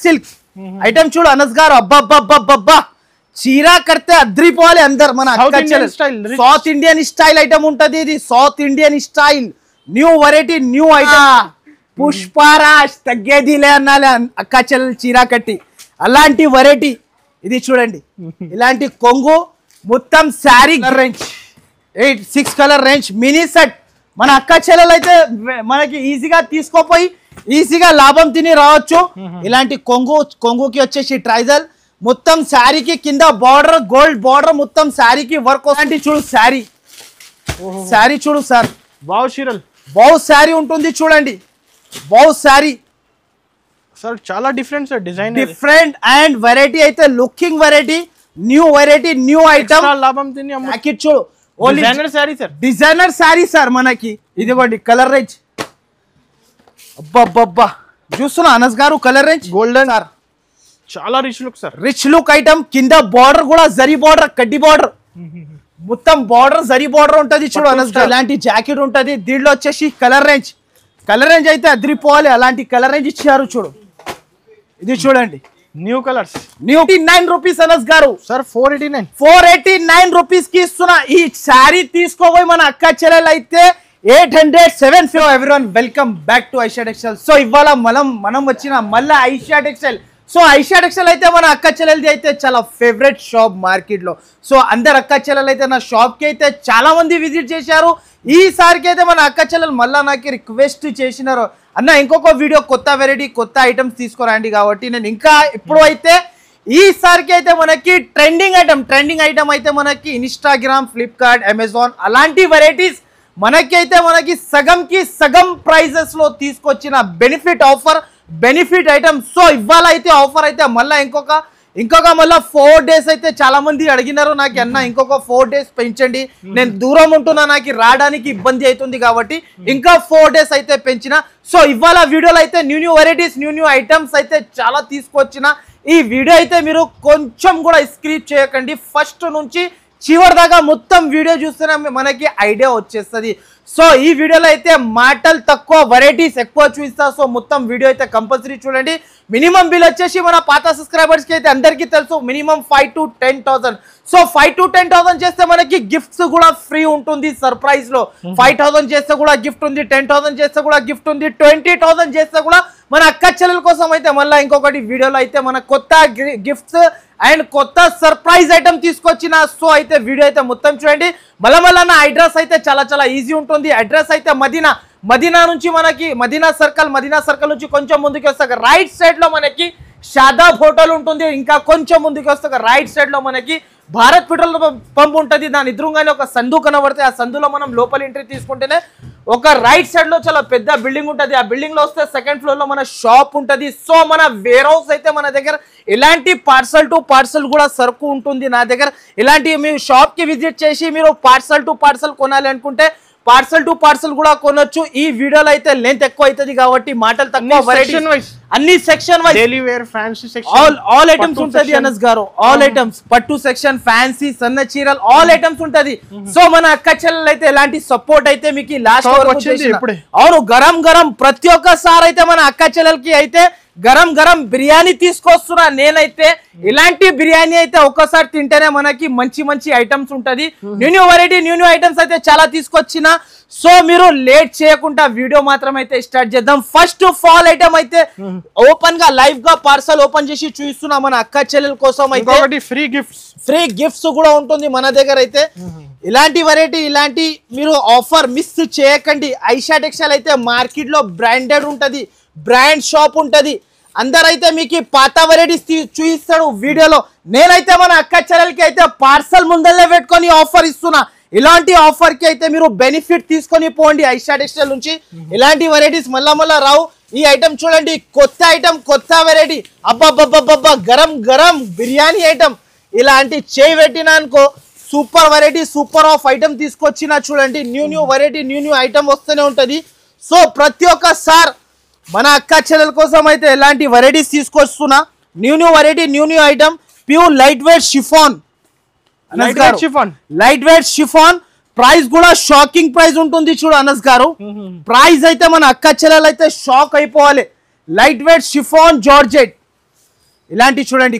Silk item చూడు అనస్ గారు, అబ్బబ్బబ్బబ్బబ్బా చీరా కడితే అద్రిపోవాలి అందరు. మన సౌత్ ఇండియన్ స్టైల్ ఐటమ్ ఉంటది, ఇది south Indian style new variety new item. Pushparaj తగ్గేదిలే అన్నాలే అక్క చెల్లెలు చీరా కట్టి, అలాంటి వెరైటీ ఇది చూడండి. ఇలాంటి కొంగు మొత్తం sari range 6 colour range mini set. మన అక్క చెల్లెలు అయితే మనకి ఈజీగా తీసుకోపోయి ఈజీగా లాభం తిని రావచ్చు. ఇలాంటి కొంగుకి వచ్చేసి ట్రైజల్ మొత్తం శారీకి కింద బార్డర్ గోల్డ్ బార్డర్ మొత్తం శారీకి వర్క్. అలాంటి చూడు శారీ చూడు సార్, బావ్ శారీ ఉంటుంది చూడండి, బావ్ శారీ సార్ చాలా different sir, design different and variety అయితే లుకింగ్ వెరైటీ న్యూ ఐటమ్. లాభం తిని ప్యాకెట్ చూడు, designer sari sir, designer sari sir మనకి. ఇదిగోండి కలర్ రేంజ్, అబ్బబ్బబ్బా చూస్తున్నా అనస్ గారు కలర్ రేంజ్ గోల్డెన్ సార్, చాలా rich look sir, rich look item. కింద బార్డర్ కూడా జరీ బార్డర్, కడ్డీ బార్డర్, మొత్తం బార్డర్ జరీ బార్డర్ ఉంటది చూడు అనస్ గారు. ఇలాంటి జాకెట్ ఉంటది. దీంట్లో వచ్చేసి కలర్ రేంజ్ అయితే అదిరిపోవాలి, అలాంటి కలర్ రేంజ్ ఇచ్చారు చూడు. ఇది చూడండి new colours, new 9 rupees Anas గారు సార్, 489 రూపీస్ కి ఇస్తున్నా. ఈ శారీ తీసుకోబోయి మన అక్క చెల్లెలు అయితే 807. Everyone welcome back to Aisha textile. So ఇవాళ మనం వచ్చిన మళ్ళీ Aisha textile. So Aisha textile అయితే మన అక్క చెల్లెలది అయితే చాలా ఫేవరెట్ షాప్ మార్కెట్ లో. సో అందరు అక్క చెల్లెలు అయితే నా షాప్ కి అయితే చాలా మంది విజిట్ చేశారు. ఈసారికి అయితే మన అక్క చెల్లెలు మళ్ళీ నాకు రిక్వెస్ట్ చేసినారు, అన్న ఇంకొక వీడియో కొత్త వెరైటీ కొత్త ఐటమ్స్ తీసుకురండి. కాబట్టి నేను ఇంకా ఇప్పుడు అయితే ఈసారికి అయితే మనకి ట్రెండింగ్ ఐటమ్ అయితే మనకి ఇన్స్టాగ్రామ్, ఫ్లిప్కార్ట్, అమెజాన్ అలాంటి వెరైటీస్ మనకి సగంకి సగం ప్రైజెస్ లో తీసుకొచ్చిన బెనిఫిట్ ఐటమ్. సో ఇవాళ అయితే ఆఫర్ అయితే మళ్ళీ ఇంకొక మళ్ళీ 4 డేస్ అయితే చాలా మంది అడిగినారు నాకు, అన్న ఇంకొక 4 డేస్ పెంచండి, నేను దూరం ఉంటున్నా, నాకు రావడానికి ఇబ్బంది అవుతుంది కాబట్టి ఇంకా 4 డేస్ అయితే పెంచిన. సో ఇవాళ వీడియోలో అయితే న్యూ వెరైటీస్ న్యూ ఐటమ్స్ అయితే చాలా తీసుకొచ్చిన. ఈ వీడియో అయితే మీరు కొంచెం కూడా స్క్రిప్ చేయకండి, ఫస్ట్ నుంచి చివరి దాకా మొత్తం వీడియో చూస్తేనే మనకి ఐడియా వచ్చేస్తుంది. సో ఈ వీడియోలో అయితే మాటలు తక్కువ, వెరైటీస్ ఎక్కువ చూపిస్తా. సో మొత్తం వీడియో అయితే కంపల్సరీ చూడండి. మినిమం బిల్ వచ్చేసి మన పాత సబ్స్క్రైబర్స్ కి అయితే అందరికీ తెలుసు, మినిమం 5 to 10,000. సో 5 to 10,000 చేస్తే మనకి గిఫ్ట్స్ కూడా ఫ్రీ ఉంటుంది సర్ప్రైజ్ లో. 5,000 చేస్తే కూడా గిఫ్ట్ ఉంది, 10,000 చేస్తే కూడా గిఫ్ట్ ఉంది, 20,000 చేస్తే కూడా మన అక్క చెల్లెల కోసం అయితే మళ్ళీ ఇంకొకటి వీడియోలో అయితే మన కొత్త గిఫ్ట్స్ అండ్ కొత్త సర్ప్రైజ్ ఐటమ్ తీసుకొచ్చిన. సో అయితే వీడియో అయితే మొత్తం చూడండి. మళ్ళా నా అడ్రస్ అయితే చాలా ఈజీ ఉంటుంది. అడ్రస్ అయితే మదీనా నుంచి మనకి మదీనా సర్కిల్ నుంచి కొంచెం ముందుకు వస్తాక రైట్ సైడ్ లో మనకి షాదాబ్ హోటల్ ఉంటుంది. ఇంకా కొంచెం ముందుకు వస్తాక రైట్ సైడ్ లో మనకి భారత్ పెట్రోల్ పంప్ ఉంటుంది. దాని ఎదురుగానే ఒక సందు కనబడితే ఆ సందులో మనం లోపల ఎంట్రీ తీసుకుంటేనే ఒక రైట్ సైడ్ లో చాలా పెద్ద బిల్డింగ్ ఉంటుంది. ఆ బిల్డింగ్ లో వస్తే సెకండ్ ఫ్లోర్ లో మన షాప్ ఉంటుంది. సో మన వేర్ హౌస్ అయితే మన దగ్గర ఇలాంటి పార్సల్ టు పార్సల్ కూడా సరుకు ఉంటుంది నా దగ్గర. ఇలాంటి మీరు షాప్ కి విజిట్ చేసి మీరు పార్సల్ టు పార్సల్ కొనాలి అనుకుంటే పార్సల్ టు పార్సల్ కూడా కొనొచ్చు. ఈ వీడియోలో అయితే లెంత్ ఎక్కువ అవుతుంది కాబట్టి మాటలు తక్కువ, అన్ని section wise daily wear, fancy section, all items ఉంటది అనస్ గారు. ఆల్ ఐటమ్స్, పట్టు సెక్షన్, ఫ్యాన్సీ, సన్న చీరలు, ఆల్ ఐటమ్స్ ఉంటది. సో మన అక్క చెల్లెలు అయితే ఎలాంటి సపోర్ట్ అయితే మీకు లాస్ట్ అవును గరం ప్రతి ఒక్కసారి అయితే మన అక్క చెల్లెలకి అయితే గరం బిర్యానీ తీసుకొస్తున్నా నేనైతే. ఇలాంటి బిర్యానీ అయితే ఒక్కసారి తింటేనే మనకి మంచి ఐటమ్స్ ఉంటది. న్యూ వెరైటీ న్యూ ఐటమ్స్ అయితే చాలా తీసుకొచ్చిన. సో మీరు లేట్ చేయకుండా వీడియో మాత్రం అయితే స్టార్ట్ చేద్దాం. ఫస్ట్ ఆఫ్ ఆల్ ఐటమ్ అయితే ఓపెన్ గా లైవ్ గా పార్సల్ ఓపెన్ చేసి చూస్తున్నా మన అక్క చెల్లెల కోసం అయితే. ఫ్రీ గిఫ్ట్స్ కూడా ఉంటుంది మన దగ్గర అయితే. ఇలాంటి వెరైటీ ఇలాంటి మీరు ఆఫర్ మిస్ చేయకండి. ఐషా టెక్స్టైల్ అయితే మార్కెట్ లో బ్రాండెడ్ ఉంటది, బ్రాండ్ షాప్ ఉంటది. అందరైతే మీకు పాత వెరైటీస్ చూపిస్తాడు వీడియోలో. నేనైతే మన అక్క చెల్లెలకి అయితే పార్సల్ ముందల్లే పెట్టుకొని ఆఫర్ ఇస్తున్నా. ఇలాంటి ఆఫర్ కి అయితే మీరు బెనిఫిట్ తీసుకొని పోండి ఐషా టెక్స్టైల్ నుంచి. ఇలాంటి వెరైటీస్ మళ్ళా రావు. ఈ ఐటమ్ చూడండి, కొత్త ఐటమ్, కొత్త వెరైటీ, అబ్బబ్బబ్బబ్బబ్బా గరం బిర్యానీ ఐటమ్. ఇలాంటి చేయి పెట్టినా అనుకో super variety, super of item తీసుకొచ్చినా చూడండి. న్యూ వెరైటీ న్యూ ఐటమ్ వస్తూనే ఉంటది. సో ప్రతి ఒక్కసారి మన అక్క చెల్లెల కోసం అయితే ఎలాంటి వెరైటీస్ తీసుకొస్తున్నా. New variety new item, pure light weight chiffon. Price కూడా షాకింగ్ ప్రైస్ ఉంటుంది చూడు అనస్ గారు. ప్రైస్ అయితే మన అక్క చెల్లెలు అయితే షాక్ అయిపోవాలి. లైట్ వెయిట్ షిఫాన్ జార్జెట్ ఇలాంటి చూడండి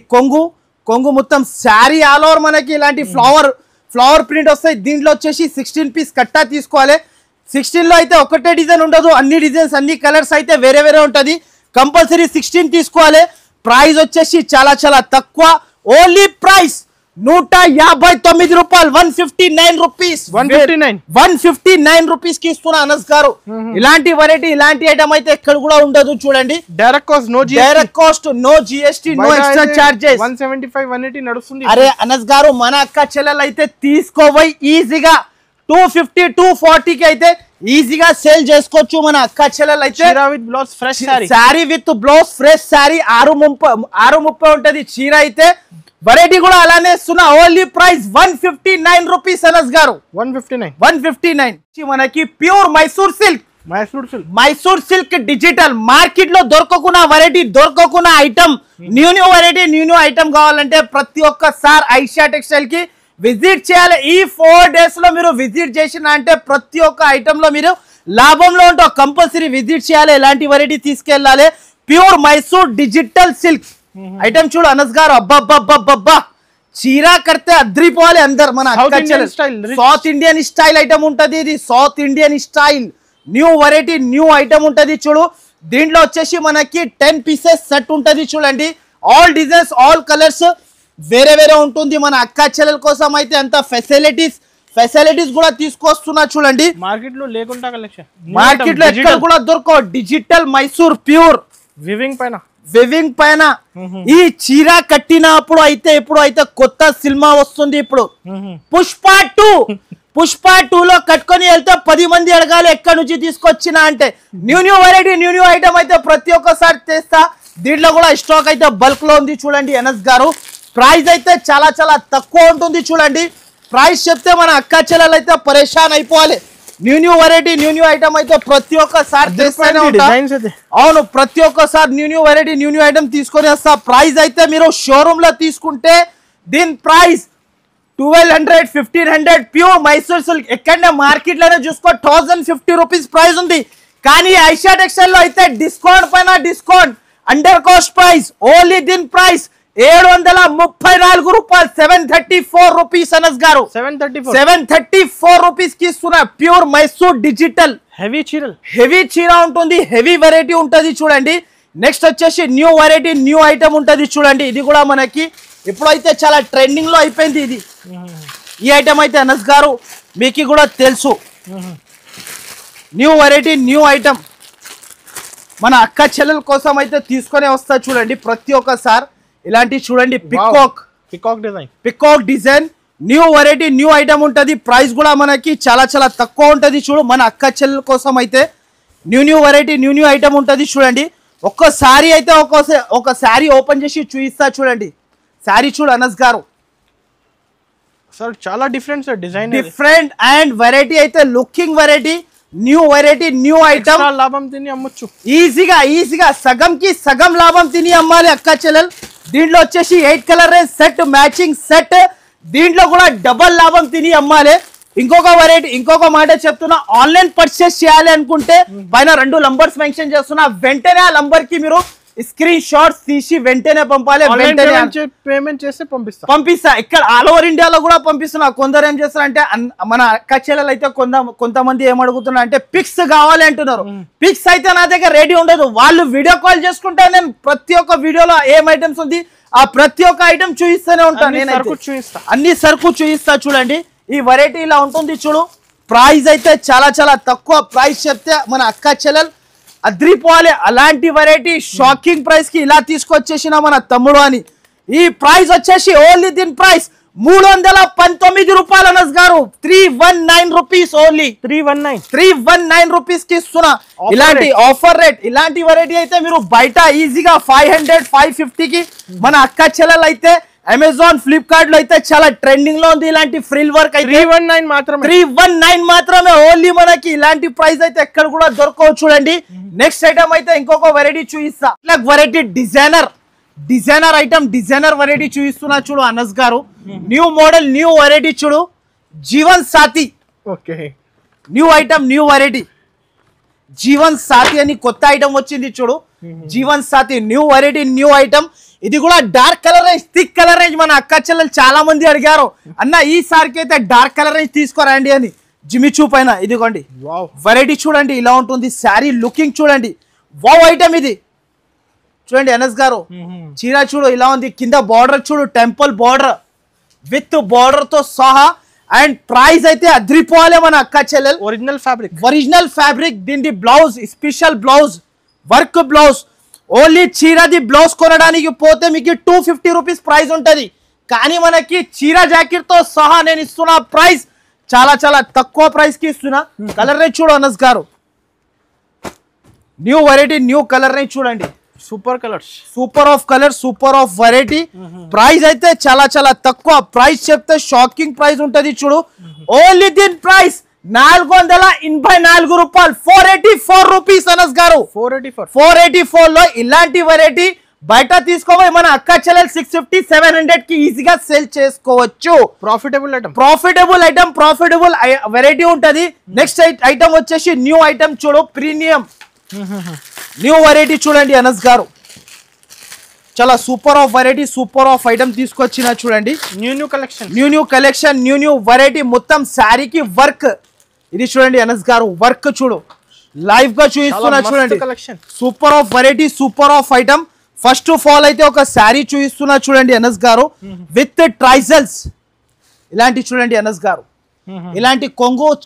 కొంగు మొత్తం శారీ ఆల్ ఓవర్ మనకి ఇలాంటి ఫ్లవర్ ప్రింట్ వస్తాయి. దీంట్లో వచ్చేసి 16 పీస్ కట్టా తీసుకోవాలి. 16 లో అయితే ఒకటే డిజైన్ ఉండదు, అన్ని డిజైన్స్ అన్ని కలర్స్ అయితే వేరే వేరే ఉంటది. కంపల్సరీ 16 తీసుకోవాలి. ప్రైస్ వచ్చేసి చాలా చాలా తక్కువ. ఓన్లీ ప్రైస్ 159 రూపాయలు, 159 రూపీస్, 159 రూపీస్ కి ఇస్తున్నా అనస్ గారు. ఇలాంటి వెరైటీ ఇలాంటి ఐటమ్ అయితే ఎక్కడ కూడా ఉండదు. చూడండి, direct cost no GST, no extra charges. 175 180 నడుస్తుంది. అరే అనస్ గారు, మన అక్క చెల్లెలు అయితే తీసుకోబోయి ఈజీగా 250 240 కి అయితే ఈజీగా సేల్ చేసుకోవచ్చు. మన అక్క చెల్లెలు అయితే sari with blouse fresh sari 630 ఉంటది చీర అయితే. వెరైటీ కూడా అలానే ఇస్తున్నా. Only price 159 rupees Anas garu. 159 మనకి pure Mysore silk digital market లో దొరకకున్న వెరైటీ, దొరకకున్న item, new variety, new item కావాలంటే ప్రతి ఒక్కసారి ఐషా టెక్స్టైల్ కి విజిట్ చేయాలి. ఈ 4 డేస్ లో మీరు విజిట్ చేసిన అంటే ప్రతి ఒక్క ఐటమ్ లో మీరు లాభంలో ఉంటావు. కంపల్సరీ విజిట్ చేయాలి. ఎలాంటి వెరైటీ తీసుకెళ్ళాలి. Pure Mysore digital silk item చూడు అనస్ గారు. అబ్బా చీరా కడితే అద్రిపోవాలి అందరు. మన సౌత్ ఇండియన్ స్టైల్ ఐటమ్ ఉంటది. ఇది south Indian style new variety new item ఉంటది. చూడు, దీంట్లో వచ్చేసి మనకి 10 పీసెస్ సెట్ ఉంటది. చూడండి, ఆల్ డిజైన్స్ ఆల్ కలర్స్ వేరే వేరే ఉంటుంది. మన అక్క చెల్లెల కోసం అయితే అంత ఫెసిలిటీస్ కూడా తీసుకొస్తున్నా. చూడండి, మార్కెట్ లో లేకుండా కలెక్షన్, మార్కెట్ లో ఎక్కడ కూడా దొరకవు. డిజిటల్ మైసూర్ ప్యూర్ వివింగ్ పైన ఈ చీర కట్టినప్పుడు అయితే ఇప్పుడు అయితే కొత్త సినిమా వస్తుంది. ఇప్పుడు పుష్ప 2 లో కట్టుకొని వెళ్తే 10 మంది అడగాలి ఎక్కడి నుంచి తీసుకొచ్చినా అంటే. న్యూ వెరైటీ న్యూ ఐటమ్ అయితే ప్రతి ఒక్కసారి తెస్తా. దీంట్లో కూడా స్టాక్ అయితే బల్క్ లో ఉంది. చూడండి అనస్ గారు, ప్రైస్ అయితే చాలా చాలా తక్కువ ఉంటుంది. చూడండి, ప్రైస్ చెప్తే మన అక్క చెల్లెలు అయితే పరేషాన్ అయిపోవాలి. న్యూ వెరైటీ న్యూ ఐటమ్ అయితే ప్రతి ఒక్కసారి తెస్తూనే ఉంటా. అవును, ప్రతి ఒక్కసారి న్యూ వెరైటీ న్యూ ఐటమ్ తీసుకొని వస్తా. ప్రైస్ అయితే మీరు షోరూమ్ లో తీసుకుంటే దీని ప్రైస్ 1200 1500 ప్యూర్ మైసూర్ సిల్క్. ఎక్కడనే మార్కెట్ లోనే చూసుకో 1050 రూపీస్ ప్రైస్ ఉంది. కానీ ఐషా టెక్స్టైల్ లో అయితే డిస్కౌంట్ పైన discount, under cost price. Only దీని ప్రైస్ 734 రూపాయలు, 734 రూపీస్ అనస్ గారు. 734 రూపీస్ కి ఇస్తున్నా. ప్యూర్ మైసూర్ డిజిటల్ హెవీ చీర ఉంటుంది, హెవీ వెరైటీ ఉంటుంది. చూడండి, నెక్స్ట్ వచ్చేసి న్యూ వెరైటీ న్యూ ఐటమ్ ఉంటుంది. చూడండి, ఇది కూడా మనకి ఇప్పుడైతే చాలా ట్రెండింగ్ లో అయిపోయింది. ఇది ఈ ఐటమ్ అయితే అనస్ గారు మీకు కూడా తెలుసు. న్యూ వెరైటీ న్యూ ఐటమ్ మన అక్క చెల్లెల కోసం అయితే తీసుకొని వస్తా. చూడండి, ప్రతి ఒక్కసారి ఇలాంటి చూడండి peacock design new variety new item ఉంటది. ప్రైస్ కూడా మనకి చాలా చాలా తక్కువ ఉంటది. చూడు, మన అక్క చెల్లెల కోసం అయితే న్యూ వెరైటీ న్యూ ఐటమ్ ఉంటది. చూడండి, ఒక్కసారి అయితే ఒక శారీ ఓపెన్ చేసి చూపిస్తా. చూడండి, శారీ చూడు అనస్ గారు. చాలా డిఫరెంట్ అండ్ వెరైటీ అయితే లుకింగ్ వెరైటీ న్యూ ఐటమ్. లాభం తిని అమ్మొచ్చు ఈజీగా సగంకి సగం లాభం తిని అమ్మాలి అక్క చెల్లెలు. దీంట్లో వచ్చేసి 8 కలర్ సెట్ మ్యాచింగ్ సెట్. దీంట్లో కూడా డబల్ లాభం తిని అమ్మాలి. ఇంకొక వెరైటీ ఇంకొక మాట చెప్తున్నా, ఆన్లైన్ పర్చేస్ చేయాలి అనుకుంటే పైన 2 నంబర్స్ మెన్షన్ చేస్తున్నా. వెంటనే ఆ నంబర్ కి మీరు స్క్రీన్ షాట్స్ తీసి వెంటనే పంపాలి. పేమెంట్ చేస్తే పంపిస్తా. ఇక్కడ ఆల్ ఓవర్ ఇండియాలో కూడా పంపిస్తున్నా. కొందరు ఏం చేస్తారంటే మన అక్క చెల్లెలు అయితే కొంతమంది ఏమడుగుతున్నా అంటే పిక్స్ కావాలి అంటున్నారు. పిక్స్ అయితే నా దగ్గర రెడీ ఉండదు. వాళ్ళు వీడియో కాల్ చేసుకుంటే నేను ప్రతి ఒక్క వీడియోలో ఏం ఐటమ్స్ ఉంది ఆ ప్రతి ఒక్క ఐటమ్ చూపిస్తూనే ఉంటాను. నేను అన్ని సరుకు చూపిస్తా. చూడండి, ఈ వెరైటీ ఇలా ఉంటుంది. చూడు, ప్రైస్ అయితే చాలా చాలా తక్కువ. ప్రైస్ చెప్తే మన అక్క చెల్లెలు అద్రిపోవాలి. అలాంటి వెరైటీ షాకింగ్ ప్రైస్ కి ఇలా తీసుకొచ్చేసిన మన తమ్ముడు అని. ఈ ప్రైస్ వచ్చేసి ఓన్లీ దీని ప్రైస్ 319 రూపాయలు అనస్ గారు. 319 రూపీస్ ఓన్లీ. 319 రూపీస్ కి ఇస్తున్నా. ఇలాంటి ఆఫర్ రేట్ ఇలాంటి వెరైటీ అయితే మీరు బయట ఈజీగా 500 550 కి మన అక్క చెల్లెలు అయితే అమెజాన్ ఫ్లిప్కార్ట్ లో అయితే చాలా ట్రెండింగ్ లో ఉంది. ఇలాంటి ఫ్రిల్ వర్క్ అయితే 319 మాత్రమే ఓన్లీ. మనకి ఇలాంటి ప్రైస్ అయితే ఎక్కడ కూడా దొరకవు. చూడండి, నెక్స్ట్ ఐటమ్ అయితే ఇంకొక వెరైటీ చూపిస్తా. Variety designer item designer variety చూపిస్తున్నా. చూడు Anas garu, new model new variety. చూడు, Jeevan Saathi new item new variety Jeevan Saathi అని కొత్త ఐటమ్ వచ్చింది. చూడు, Jeevan సాథి new variety new item. ఇది కూడా dark colour range, thick colour range. మన అక్క చెల్లెలు చాలా మంది అడిగారు అన్న ఈసారికి అయితే డార్క్ కలర్ రేంజ్ తీసుకోరండి అని. జిమిచూ పైన ఇదిగోండి వెరైటీ చూడండి ఇలా ఉంటుంది. శారీ లుకింగ్ చూడండి, వావ్ ఐటమ్ ఇది చూడండి. ఎన్ఎస్ గారు చీర చూడు ఇలా ఉంది, కింద బార్డర్ చూడు టెంపుల్ బార్డర్ విత్ బార్డర్ తో సహా. అండ్ ప్రైస్ అయితే అద్రిపోవాలి మన అక్క చెల్లెలు. Original fabric. దీని blouse special blouse, work blouse. Only చీరది బ్లౌజ్ కొనడానికి పోతే మీకు 250 రూపీస్ ప్రైస్ ఉంటుంది. కానీ మనకి చీర జాకెట్ తో సహా నేను ఇస్తున్న ప్రైస్ చాలా చాలా తక్కువ ప్రైస్ కి ఇస్తున్నా. కలర్ రేంజ్ చూడు Anas garu, new variety new colour range చూడండి. Super colours, super of colour, super of variety. Price అయితే చాలా చాలా తక్కువ. ప్రైస్ చెప్తే షాకింగ్ ప్రైస్ ఉంటది చూడు. ఓన్లీ దీని ప్రైస్ 484 రూపాయలు, 484 రూపీస్ అనస్ గారు. 484 లో ఇలాంటి వెరైటీ బయట తీసుకోవాలి మన అక్క చెల్లెలు 650-700 కి ఈజీగా సేల్ చేసుకోవచ్చు. ప్రాఫిటబుల్ ఐటమ్, ప్రాఫిటబుల్ వెరైటీ ఉంటది. నెక్స్ట్ ఐటమ్ వచ్చేసి న్యూ ఐటమ్ చూడు, ప్రీమియం న్యూ వెరైటీ చూడండి అనస్ గారు. చాలా super of variety, super of item తీసుకొచ్చిన చూడండి. New collection, new variety. మొత్తం శారీకి వర్క్. ఇది చూడండి అనస్ గారు, వర్క్ చూడు లైవ్ గా చూపిస్తున్నా చూడండి. Super of variety, super of item. First of all అయితే ఒక శారీ చూపిస్తున్నా చూడండి అనస్ గారు, విత్ ట్రైజల్స్. ఇలాంటి చూడండి అనస్ గారు, ఇలాంటి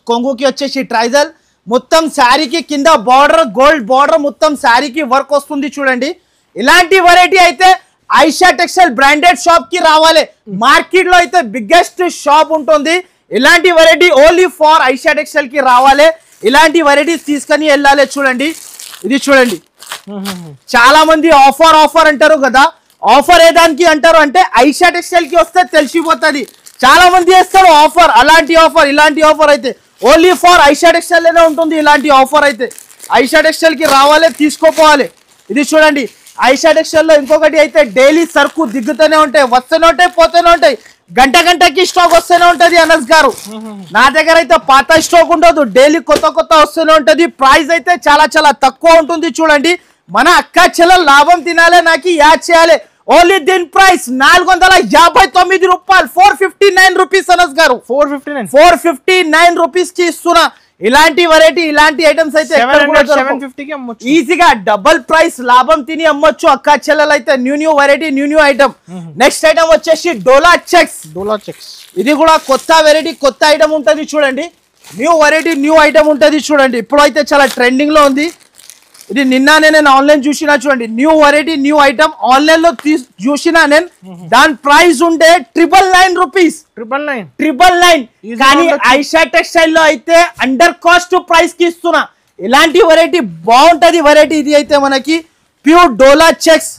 కొంగుకి వచ్చేసి ట్రైజల్. మొత్తం శారీకి కింద బార్డర్, గోల్డ్ బార్డర్, మొత్తం శారీకి వర్క్ వస్తుంది చూడండి. ఇలాంటి వెరైటీ అయితే ఐషా టెక్స్టైల్ బ్రాండెడ్ షాప్ కి రావాలి. మార్కెట్ లో అయితే బిగ్గెస్ట్ షాప్ ఉంటుంది. ఇలాంటి variety only for Aisha textile కి రావాలి. ఇలాంటి వెరైటీస్ తీసుకొని వెళ్ళాలి చూడండి. ఇది చూడండి, చాలా మంది ఆఫర్ అంటారు కదా. ఆఫర్ ఏ దానికి అంటారు అంటే ఐషా టెక్స్టైల్ కి వస్తే తెలిసిపోతుంది. చాలా మంది వేస్తారు ఆఫర్, అలాంటి ఆఫర్ ఇలాంటి ఆఫర్ అయితే ఓన్లీ ఫర్ ఐషా టెక్స్టైల్ లోనే ఉంటుంది. ఇలాంటి ఆఫర్ అయితే ఐషా టెక్స్టైల్ కి రావాలి, తీసుకోపోవాలి. ఇది చూడండి ఐషా టెక్స్టైల్ లో ఇంకొకటి అయితే డైలీ సరుకు దిగుతూనే ఉంటాయి, వస్తూనే ఉంటాయి, పోతూనే ఉంటాయి. గంటకి స్టాక్ వస్తూనే ఉంటది అనస్ గారు. నా దగ్గర అయితే పాత స్టాక్ ఉండదు, డైలీ కొత్త వస్తూనే ఉంటది. ప్రైస్ అయితే చాలా చాలా తక్కువ ఉంటుంది చూడండి. మన అక్క చెల్లెలు లాభం తినాలి, నాకు యాడ్ చేయాలి. ఓన్లీ దీని ప్రైస్ 459 రూపాయలు, 459 రూపీస్ అనస్ గారు. 459 రూపీస్ కి ఇస్తున్నా. ఇలాంటి వెరైటీ, ఇలాంటి ఐటమ్స్ అయితే ఈజీగా డబుల్ ప్రైస్ లాభం తిని అమ్మొచ్చు అక్క చెల్లెలు అయితే. New variety, new item. Next item వచ్చేసి డోలా చెక్స్. ఇది కూడా కొత్త వెరైటీ, కొత్త ఐటమ్ ఉంటది చూడండి. న్యూ వెరైటీ, న్యూ ఐటమ్ ఉంటది చూడండి. ఇప్పుడు అయితే చాలా ట్రెండింగ్ లో ఉంది. ఇది నిన్ననే నేను ఆన్లైన్ చూసినా చూడండి. New variety, new item online లో చూసినా నేను. దాని ప్రైస్ ఉండే 999 రూపీస్, 999. కానీ ఐషా టెక్స్టైల్ లో అయితే అండర్ కాస్ట్ ప్రైస్ కి ఇస్తున్నా. ఇలాంటి వెరైటీ బాగుంటది వెరైటీ. ఇది అయితే మనకి ప్యూర్ డోలా చెక్స్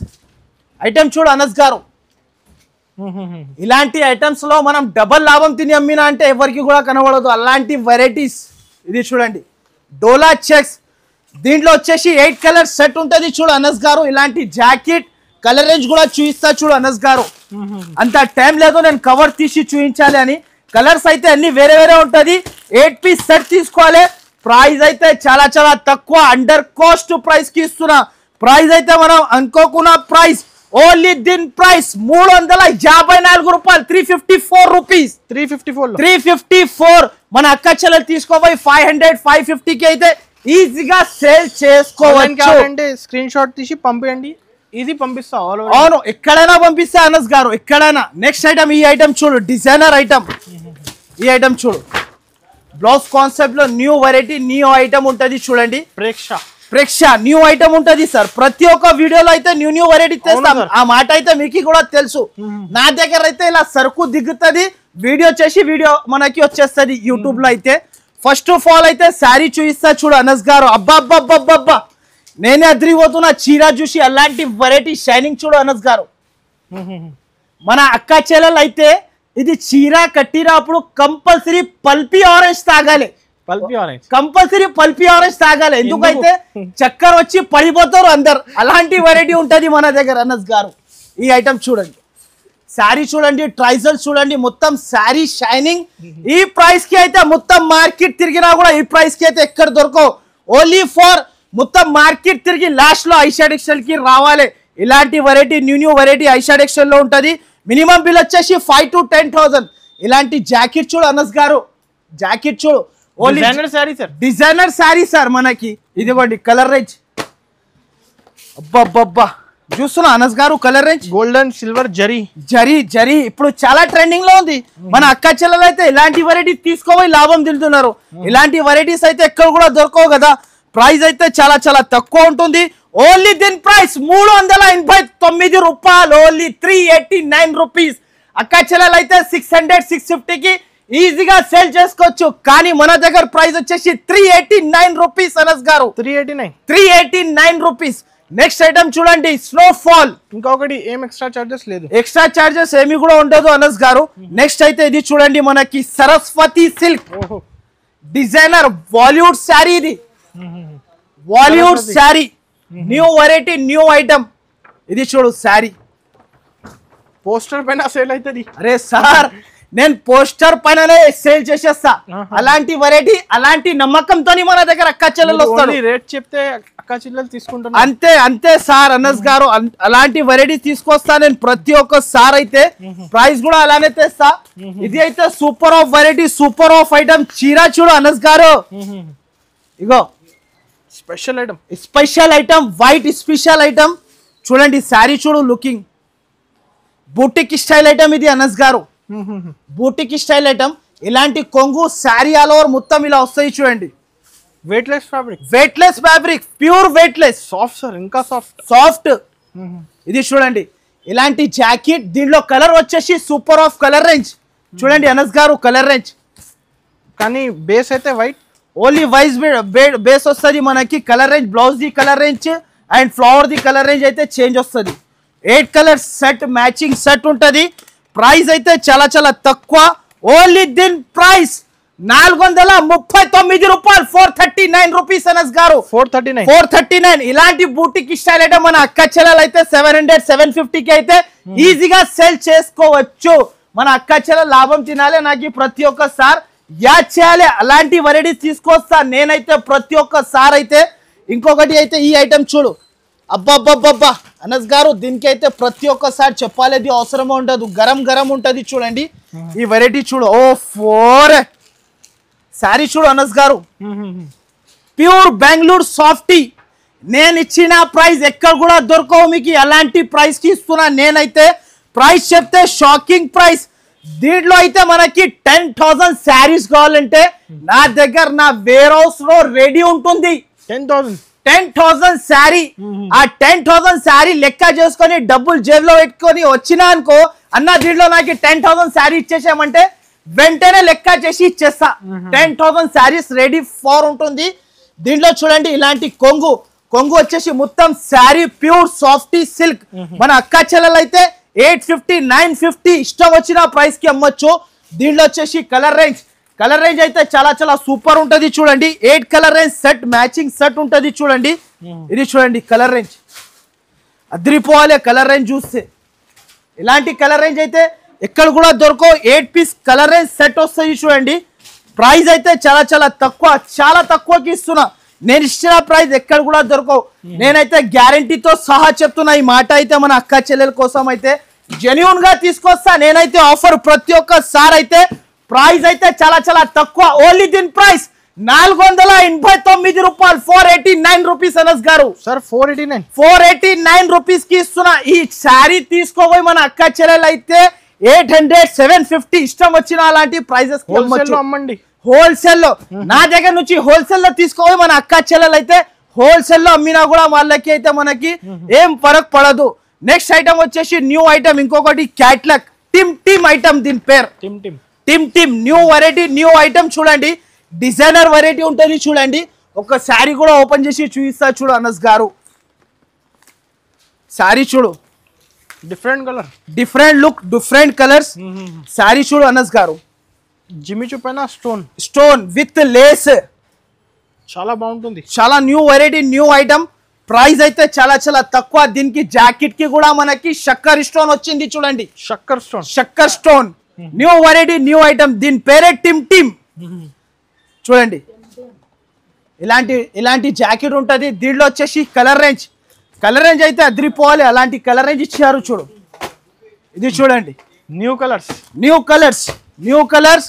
ఐటమ్ చూడు అనస్ గారు. ఇలాంటి ఐటమ్స్ లో మనం డబల్ లాభం తిని అమ్మినా అంటే ఎవరికి కూడా కనబడదు. అలాంటి వెరైటీస్ ఇది చూడండి, డోలా చెక్స్. దీంట్లో వచ్చేసి 8 కలర్ సెట్ ఉంటది చూడు అనస్ గారు. ఇలాంటి జాకెట్ కలర్ రేంజ్ కూడా చూపిస్తా చూడు అనస్ గారు. అంత టైం లేదు నేను కవర్ తీసి చూపించాలి అని. కలర్స్ అయితే అన్ని వేరే ఉంటది. 8 పీస్ సెట్ తీసుకోవాలి. ప్రైస్ అయితే చాలా చాలా తక్కువ, అండర్ కాస్ట్ ప్రైస్ కి ఇస్తున్నా. ప్రైస్ అయితే మనం అనుకోకున్న ప్రైస్. ఓన్లీ దీని ప్రైస్ 354 రూపాయలు, 354 రూపీస్, 354. మన అక్క చెల్లెలు తీసుకోపోయి 500-550 కి అయితే ఈజీగా సేల్ చేసుకోవచ్చు. స్క్రీన్ షాట్ తీసి పంపించండి, ఇది పంపిస్తా. అవును, ఎక్కడైనా పంపిస్తా అనస్ గారు, ఎక్కడైనా. నెక్స్ట్ ఐటమ్, ఈ ఐటమ్ చూడు, డిజైనర్ ఐటమ్. ఈ ఐటమ్ చూడు, బ్లౌజ్ కాన్సెప్ట్ లో న్యూ వెరైటీ, న్యూ ఐటమ్ ఉంటది చూడండి. ప్రేక్ష న్యూ ఐటమ్ ఉంటది సార్. ప్రతి ఒక్క వీడియోలో అయితే న్యూ వెరైటీ తెస్తాం. ఆ మాట అయితే మీకు కూడా తెలుసు. నా దగ్గర అయితే ఇలా సరుకు దిగుతుంది, వీడియో చేసి వీడియో మనకి వచ్చేస్తుంది యూట్యూబ్ లో అయితే. ఫస్ట్ ఆఫ్ ఆల్ అయితే శారీ చూపిస్తా చూడు అనస్ గారు. అబ్బా నేనే అదిరిపోతున్నా చీర చూసి. అలాంటి వెరైటీ షైనింగ్ చూడు అనస్ గారు. మన అక్క చెల్లెలు అయితే ఇది చీర కట్టినప్పుడు కంపల్సరీ పల్పీ ఆరెంజ్ తాగాలి, కంపల్సరీ పల్పీ ఆరెంజ్ తాగాలి. ఎందుకైతే చక్కర వచ్చి పడిపోతారు అందరు. అలాంటి వెరైటీ ఉంటది మన దగ్గర అనస్ గారు. ఈ ఐటమ్ చూడండి, శారీ చూడండి, ట్రైజల్స్ చూడండి, మొత్తం శారీ షైనింగ్. ఈ ప్రైస్ కి అయితే మొత్తం మార్కెట్ తిరిగినా కూడా ఈ ప్రైస్ కి అయితే ఎక్కడ దొరకవు. ఓన్లీ ఫర్ మొత్తం మార్కెట్ తిరిగి లాస్ట్ లో ఐషాడ్ ఎక్సెల్ కి రావాలి. ఇలాంటి వెరైటీ న్యూ వెరైటీ ఐషాడ్ ఎక్సెల్ లో ఉంటది. మినిమం బిల్ వచ్చేసి 5 to 10,000. ఇలాంటి జాకెట్ చూడు అనస్ గారు, జాకెట్ చూడు designer sari sir, designer sari sir మనకి. ఇదిగోండి కలర్ రేంజ్, అబ్బా చూస్తున్నా అనస్ గారు colour range golden silver zari zari zari ఇప్పుడు చాలా ట్రెండింగ్ లో ఉంది. మన అక్క చెల్లెలు అయితే ఇలాంటి వెరైటీ తీసుకోపోయి లాభం తింటున్నారు. ఇలాంటి వెరైటీస్ అయితే ఎక్కడ కూడా దొరకవు కదా. ప్రైస్ అయితే చాలా చాలా తక్కువ ఉంటుంది. ఓన్లీ దీని ప్రైస్ 389 రూపాయలు, ఓన్లీ 389 రూపీస్. అక్క చెల్లెలు అయితే 600 650కి ఈజీగా సేల్ చేసుకోవచ్చు. కానీ మన దగ్గర ప్రైస్ వచ్చేసి 389 రూపీస్ అనస్ గారు, 389 రూపీస్. నెక్స్ట్ ఐటమ్ చూడండి స్నోఫాల్. ఇంకొకటి ఏం ఎక్స్ట్రా చార్జెస్ లేదు, ఎక్స్ట్రా చార్జెస్ ఏమి కూడా ఉండదు అనస్ గారు. నెక్స్ట్ అయితే ఇది చూడండి మనకి సరస్వతి సిల్క్ డిజైనర్ బాలీవుడ్ శారీ. ఇది Bollywood sari, new variety new item. ఇది చూడు శారీ, పోస్టర్ పైన సేల్ అవుతుంది. అరే సార్ నేను పోస్టర్ పైననే సేల్ చేసేస్తా. అలాంటి వెరైటీ అలాంటి నమ్మకంతో మన దగ్గర అక్క చెల్లెలు వస్తాడు. రేట్ చెప్తే అక్క చెల్లెలు తీసుకుంటాను. అంతే అంతే సార్ అనస్ గారు, అలాంటి వెరైటీ తీసుకొస్తా నేను ప్రతి ఒక్క సార్. అయితే ప్రైస్ కూడా అలానే తెస్తా. ఇది అయితే super of variety, super of item. చీర చూడు అనస్ గారు, ఇగో special item, special item, white special item. చూడండి శారీ చూడు లుకింగ్ బూటిక్ స్టైల్ ఐటమ్. ఇది అనస్ గారు బూటిక్ స్టైల్ ఐటమ్. ఇలాంటి కొంగు శారీ ఆల్ ఓవర్ మొత్తం ఇలా వస్తాయి చూడండి. Weightless fabric, weightless fabric, pure weightless, soft sir, ఇంకా సాఫ్ట్. ఇది చూడండి ఇలాంటి జాకెట్. దీనిలో కలర్ వచ్చేసి సూపర్ ఆఫ్ కలర్ రేంజ్. చూడండి అనస్ గారు కలర్ రేంజ్. కానీ బేస్ అయితే వైట్, ఓన్లీ వైజ్ బేస్ వస్తుంది మనకి. Colour range blouse the colour range and flower the colour range అయితే చేంజ్ వస్తుంది. 8 కలర్ సెట్ మ్యాచింగ్ సెట్ ఉంటుంది. ప్రైస్ అయితే చాలా చాలా తక్కువ. ఓన్లీ దీని ప్రైస్ 439 రూపాయలు, 439 రూపీస్ అనస్ గారు, 439. ఇలాంటి బూటిక్ స్టైల్ అయితే మన అక్క చెల్లెలు అయితే 700 750కి అయితే ఈజీగా సేల్ చేసుకోవచ్చు. మన అక్క చెల్లెలు లాభం తినాలి. నాకు ప్రతి ఒక్కసారి యాడ్ చేయాలి. అలాంటి వెరైటీస్ తీసుకొస్తా నేనైతే ప్రతి ఒక్కసారి. అయితే ఇంకొకటి అయితే ఈ ఐటమ్ చూడు, అబ్బా అనస్ గారు, దీనికి అయితే ప్రతి ఒక్కసారి చెప్పాలి అవసరమే ఉండదు. గరం గరం ఉంటది చూడండి. ఈ వెరైటీ చూడు, ఓ 4 శారీ చూడు అనస్ గారు, ప్యూర్ బెంగళూరు సాఫ్టీ. నేను ఇచ్చిన ప్రైస్ ఎక్కడ కూడా దొరకవు మీకు. అలాంటి ప్రైస్ కి ఇస్తున్నా నేనైతే. ప్రైస్ చెప్తే షాకింగ్ ప్రైస్. దీంట్లో అయితే మనకి 10,000 శారీస్ కావాలంటే నా దగ్గర నా వేర్ హౌస్ లో రెడీ ఉంటుంది. 10,000 శారీ. ఆ 10,000 శారీ లెక్క చేసుకొని డబ్బులు జేబులో పెట్టుకొని వచ్చినా అనుకో అన్న, దీంట్లో నాకు 10,000 శారీ ఇచ్చేసామంటే వెంటనే లెక్క చేసి ఇచ్చేస్తా. 10,000 శారీస్ రెడీ ఫార్ ఉంటుంది. దీంట్లో చూడండి ఇలాంటి కొంగు వచ్చేసి మొత్తం శారీ ప్యూర్ సాఫ్టీ సిల్క్. మన అక్క చెల్లెలు అయితే 850 950 ఇష్టం వచ్చిన ప్రైస్ కి అమ్మొచ్చు. దీంట్లో వచ్చేసి కలర్ రేంజ్ అయితే చాలా చాలా సూపర్ ఉంటది చూడండి. 8 colour range set matching set ఉంటది చూడండి. ఇది చూడండి కలర్ రేంజ్ అదిరిపోవాలి. కలర్ రేంజ్ చూస్తే ఇలాంటి కలర్ రేంజ్ అయితే ఎక్కడ కూడా దొరకవు. 8 పీస్ కలర్ రేంజ్ సెట్ వస్తుంది చూడండి. ప్రైస్ అయితే చాలా చాలా తక్కువకి ఇస్తున్నా. నేను ఇచ్చిన ప్రైస్ ఎక్కడ కూడా దొరకవు. నేనైతే గ్యారంటీతో సహా చెప్తున్నా. ఈ మాట అయితే మన అక్క చెల్లెల కోసం అయితే జెన్యూన్ గా తీసుకొస్తా నేనైతే ఆఫర్. ప్రతి ఒక్కసారి అయితే ప్రైస్ అయితే చాలా చాలా తక్కువ. ఓన్లీ దీని ప్రైస్ 489 రూపాయలు, 489 రూపీస్ అనస్ గారు. సార్ 489 రూపీస్ కి ఇస్తున్నా. ఈ శారీ తీసుకోబోయి మన అక్క చెల్లెలు అయితే 800 750 ఇష్టం వచ్చిన అలాంటి ప్రైజెస్ అమ్మండి. హోల్సేల్ లో నా దగ్గర నుంచి హోల్సేల్ లో తీసుకోవాలి. మన అక్క చెల్లెలు అయితే హోల్సేల్ లో అమ్మినా కూడా వాళ్ళకి అయితే మనకి ఏం ఫరక్ పడదు. నెక్స్ట్ ఐటమ్ వచ్చేసి న్యూ ఐటమ్, ఇంకొకటి క్యాట్లాగ్ టిమ్ ఐటమ్. దీని పేరు టిమ్ న్యూ వెరైటీ న్యూ ఐటమ్. చూడండి డిజైనర్ వెరైటీ ఉంటుంది చూడండి. ఒక శారీ కూడా ఓపెన్ చేసి చూపిస్తా చూడు అనస్ గారు. శారీ చూడు, different colour, different look, different colours. Sari చూడు అనస్ గారు. జిమిచు పైన స్టోన్ విత్ లేస్, చాలా బాగుంటుంది. చాలా new variety new item. Price అయితే చాలా చాలా తక్కువ. దీనికి జాకెట్ కి కూడా మనకి షక్కర్ స్టోన్ వచ్చింది చూడండి. షక్కర్ stone new variety new item. దీని పేరే టిమ్ చూడండి. ఇలాంటి జాకెట్ ఉంటుంది. దీంట్లో వచ్చేసి కలర్ రేంజ్ అయితే అదిరిపోవాలి. అలాంటి కలర్ రేంజ్ ఇచ్చారు చూడు. ఇది చూడండి, new colours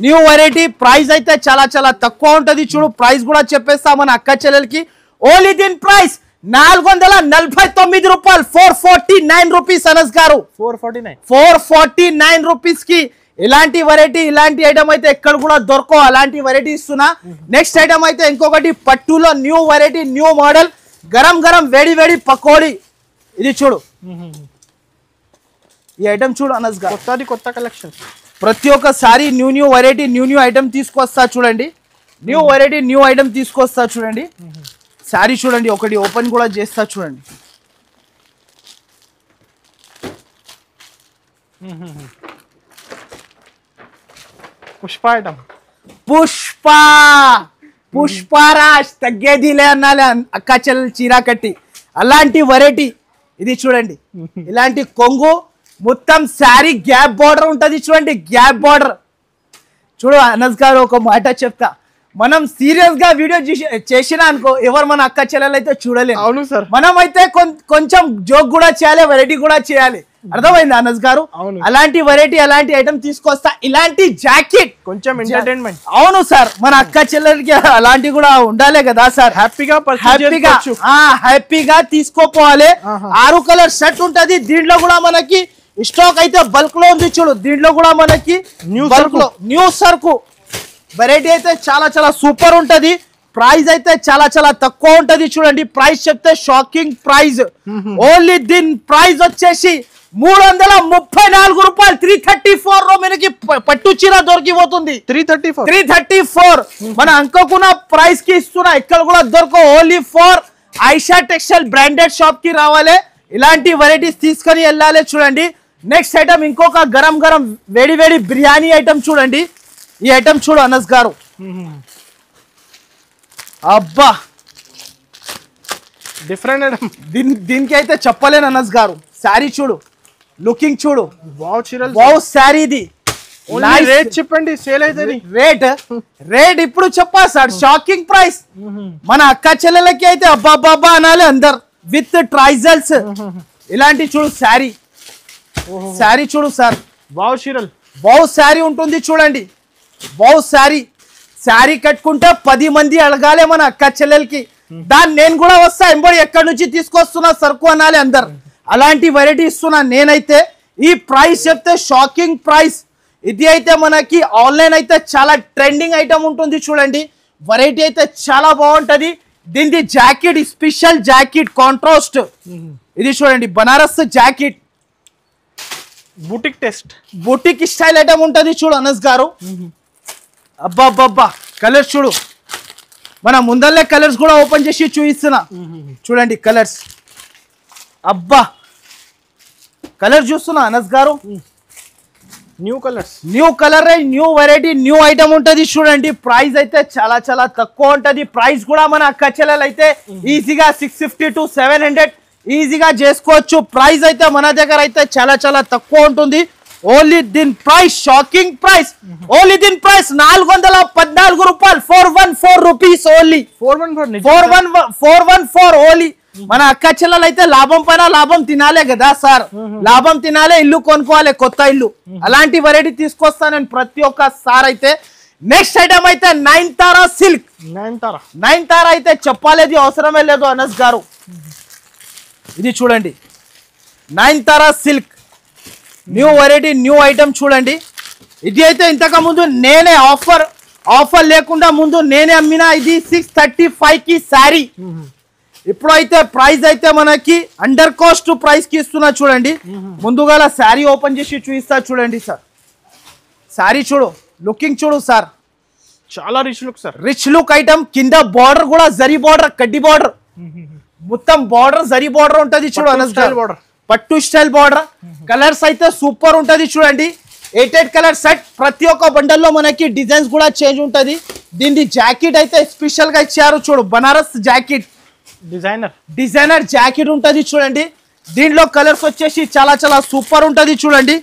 new variety. Price అయితే చాలా చాలా తక్కువ ఉంటుంది చూడు. ప్రైస్ కూడా చెప్పేస్తా మన అక్క చెల్లెలకి. ఓన్లీ దీని ప్రైస్ 449 రూపాయలు, 449 రూపీస్. అనస్ గారు 449 రూపీస్ కి ఇలాంటి వెరైటీ, ఇలాంటి ఐటమ్ అయితే ఎక్కడ కూడా దొరకవు. అలాంటి వెరైటీ ఇస్తున్నా. నెక్స్ట్ ఐటమ్ అయితే ఇంకొకటి పట్టులో new variety, new model, garam వేడి పకోడీ. ఇది చూడు, ఈ ఐటమ్ చూడు అనస్ గారు. కొత్త కలెక్షన్. ప్రతి ఒక్కసారి న్యూ వెరైటీ, న్యూ ఐటమ్ తీసుకొస్తా చూడండి. న్యూ వెరైటీ, న్యూ ఐటమ్ తీసుకొస్తా చూడండి. శారీ చూడండి, ఒకటి ఓపెన్ కూడా చేస్తా చూడండి. పుష్పరాజ్ తగ్గేదిలే అన్నాలే అక్క చెల్లెలు చీర కట్టి. అలాంటి వెరైటీ ఇది చూడండి. ఇలాంటి కొంగు మొత్తం శారీ గ్యాప్ బార్డర్ ఉంటుంది చూడండి. గ్యాప్ బార్డర్ చూడు అనస్ గారు, ఒక మాట చెప్తా. మనం సీరియస్ గా వీడియో చేసినా అనుకో, ఎవరు మన అక్క చెల్లెలు అయితే చూడలేదు. అవును సార్. మనం అయితే కొంచెం జోక్ కూడా చేయాలి, వెరైటీ కూడా చేయాలి. అర్థమైంది అనస్ గారు? అలాంటి వెరైటీ, అలాంటి ఐటమ్ తీసుకొస్తా. ఇలాంటి జాకెట్ కొంచెం ఎంటర్టైన్మెంట్. అవును సార్, మన అక్క చెల్లెలకి అలాంటి కూడా ఉండాలి కదా సార్. హ్యాపీగా తీసుకోపోవాలి. 6 కలర్ సెట్ ఉంటది. దీంట్లో కూడా మనకి స్టాక్ అయితే బల్క్ లో ఉంది చూడు. దీంట్లో కూడా మనకి న్యూ సరుకు వెరైటీ అయితే చాలా చాలా సూపర్ ఉంటది. ప్రైస్ అయితే చాలా చాలా తక్కువ ఉంటది చూడండి. ప్రైస్ చెప్తే షాకింగ్ ప్రైస్. ఓన్లీ దీని ప్రైస్ వచ్చేసి 334 రూపాయలు. 334 లో మనకి పట్టు చీర దొరికిపోతుంది. 334 మన అంకకున్న ప్రైస్ కి ఇస్తున్నా. ఎక్కడ కూడా దొరకవు. Only for Aisha textile branded shop కి రావాలి. ఇలాంటి వెరైటీస్ తీసుకొని వెళ్ళాలి చూడండి. నెక్స్ట్ ఐటమ్ ఇంకొక గరం వేడి బిర్యానీ ఐటమ్ చూడండి. ఈ ఐటమ్ చూడు అనస్ గారు. అబ్బా డిఫరెంట్ ఐటమ్. దీనికి అయితే చెప్పలేను అనస్ గారు. శారీ చూడు, లుకింగ్ చూడు. వావ్ శారీ ఇది. రేట్ చెప్పండి, సేల్ అయితే రేట్ ఇప్పుడు చెప్పా సార్. Shocking price. మన అక్క చెల్లెలకి అయితే అబ్బా అనాలి అందరు. విత్ ట్రైజల్స్. ఇలాంటి చూడు శారీ చూడు సార్. వావ్ శారీ ఉంటుంది చూడండి. వావ్ శారీ కట్టుకుంటే 10 మంది అడగాలి మన అక్క చెల్లెలకి. దాన్ని నేను కూడా వస్తా ఎంబడి ఎక్కడి నుంచి తీసుకొస్తున్నా సరుకు అనాలి అందరు. అలాంటి వెరైటీ ఇస్తున్నా నేనైతే. ఈ ప్రైస్ చెప్తే షాకింగ్ ప్రైస్. ఇది అయితే మనకి ఆన్లైన్ అయితే చాలా ట్రెండింగ్ ఐటమ్ ఉంటుంది చూడండి. వెరైటీ అయితే చాలా బాగుంటది. దీని జాకెట్ స్పెషల్ జాకెట్ కాంట్రాస్ట్. ఇది చూడండి, Banaras jacket, boutique style item ఉంటది చూడు అనస్ గారు. అబ్బా కలర్స్ చూడు. మన ముందల్లే కలర్స్ కూడా ఓపెన్ చేసి చూపిస్తున్నా చూడండి. కలర్స్ అబ్బా కలర్ చూస్తున్నా Anas garu. New colour new variety, new item ఉంటది చూడండి. ప్రైస్ అయితే చాలా చాలా తక్కువ ఉంటది. ప్రైస్ కూడా మన అక్క చెల్లెలు అయితే ఈజీగా 650 to 700 ఈజీగా చేసుకోవచ్చు. ప్రైస్ అయితే మన దగ్గర అయితే చాలా చాలా తక్కువ ఉంటుంది. ఓన్లీ దీని ప్రైస్ షాకింగ్ ప్రైస్. ఓన్లీ దీని ప్రైస్ 414 రూపాయలు. 414 రూపీస్ ఓన్లీ. 414 ఓన్లీ. మన అక్క చెల్లెలు అయితే లాభం పైన లాభం తినాలే కదా సార్. లాభం తినాలే, ఇల్లు కొనుక్కోవాలి, కొత్త ఇల్లు. అలాంటి వెరైటీ తీసుకొస్తాను నేను ప్రతి ఒక్కసారి అయితే. నెక్స్ట్ ఐటమ్ అయితే నయనతారా సిల్క్. నయనతారా అయితే చెప్పాలేది అవసరమే లేదు అనస్ గారు. ఇది చూడండి, Nayanthara silk new variety, new item చూడండి. ఇది అయితే ఇంతకు ముందు నేనే ఆఫర్ లేకుండా ముందు నేనే అమ్మినా. ఇది 635 కి శారీ. ఇప్పుడైతే ప్రైస్ అయితే మనకి అండర్ కాస్ట్ ప్రైస్ కి ఇస్తున్నా చూడండి. ముందుగా శారీ ఓపెన్ చేసి చూపిస్తా చూడండి సార్. శారీ చూడు, లుకింగ్ చూడు సార్. చాలా rich look sir. Rich look item. కింద బార్డర్ కూడా జరీ బార్డర్, కడ్డీ బార్డర్, మొత్తం బార్డర్ జరీ బార్డర్ ఉంటది చూడు అనస్ గారు. పట్టు స్టైల్ బార్డర్. కలర్స్ అయితే సూపర్ ఉంటది చూడండి. 8 కలర్ సెట్. ప్రతి ఒక్క బండల్లో మనకి డిజైన్స్ కూడా చేంజ్ ఉంటది. దీని జాకెట్ అయితే స్పెషల్ గా ఇచ్చారు చూడు. బనారస్ జాకెట్, డిజైనర్ జాకెట్ ఉంటది చూడండి. దీంట్లో కలర్స్ వచ్చేసి చాలా చాలా సూపర్ ఉంటది చూడండి.